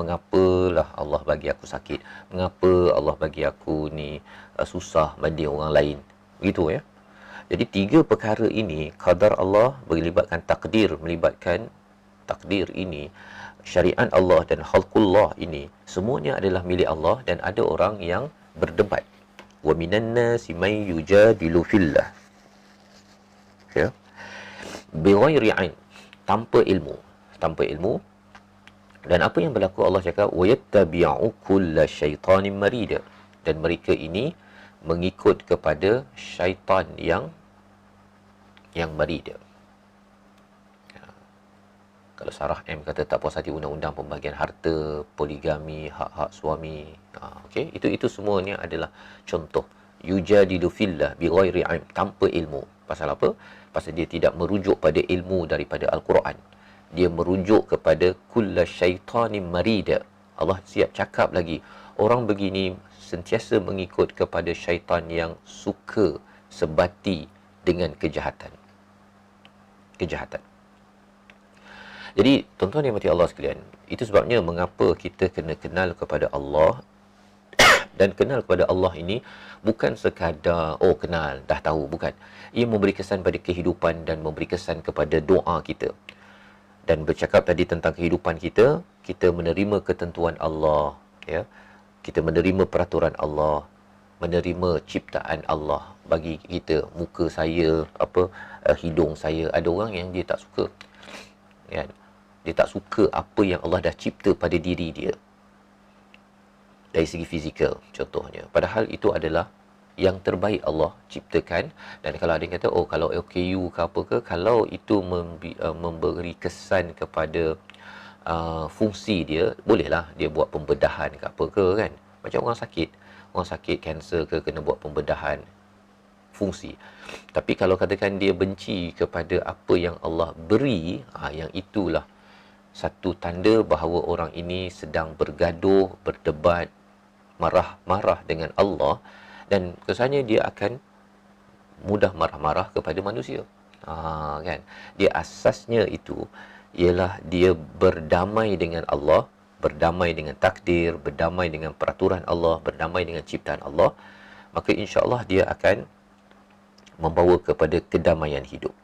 mengapalah Allah bagi aku sakit, mengapa Allah bagi aku ni susah banding orang lain, begitu ya. Jadi tiga perkara ini, qadar Allah melibatkan takdir ini, syariat Allah dan khalqullah ini, semuanya adalah milik Allah, dan ada orang yang berdebat. Wa minan nasi may yujadilu fillah, ya, bighairi ain, tanpa ilmu. Dan apa yang berlaku, Allah cakap wa yattabi'u kulla syaitanin marida, dan mereka ini mengikut kepada syaitan yang marida. Kalau Sarah M kata tak puas hati undang-undang pembagian harta, poligami, hak-hak suami. Okey, itu semuanya adalah contoh yujadilu fillah bighairi ilm, tanpa ilmu. Pasal apa? Pasal dia tidak merujuk pada ilmu daripada Al-Quran. Dia merujuk kepada kulla syaitanin marida. Allah siap cakap lagi, orang begini sentiasa mengikut kepada syaitan yang suka sebati dengan kejahatan. Jadi, tuan-tuan yang mati Allah sekalian, itu sebabnya mengapa kita kena kenal kepada Allah. Dan kenal kepada Allah ini bukan sekadar, kenal, dah tahu, bukan. Ia memberi kesan pada kehidupan dan memberi kesan kepada doa kita. Dan bercakap tadi tentang kehidupan kita, kita menerima ketentuan Allah, ya. Kita menerima peraturan Allah, menerima ciptaan Allah bagi kita. Muka saya, hidung saya. Ada orang yang dia tak suka, kan? Dia tak suka apa yang Allah dah cipta pada diri dia dari segi fizikal contohnya. Padahal itu adalah yang terbaik Allah ciptakan. Dan kalau ada yang kata, kalau OKU ke apa ke, kalau itu memberi kesan kepada fungsi dia, bolehlah dia buat pembedahan ke apa ke, kan. Macam orang sakit kanser ke, kena buat pembedahan fungsi. Tapi kalau katakan dia benci kepada apa yang Allah beri, yang itulah satu tanda bahawa orang ini sedang bergaduh, berdebat, marah-marah dengan Allah, dan kesannya dia akan mudah marah-marah kepada manusia. Kan? Dia asasnya itu ialah dia berdamai dengan Allah, berdamai dengan takdir, berdamai dengan peraturan Allah, berdamai dengan ciptaan Allah, maka insya-Allah dia akan membawa kepada kedamaian hidup.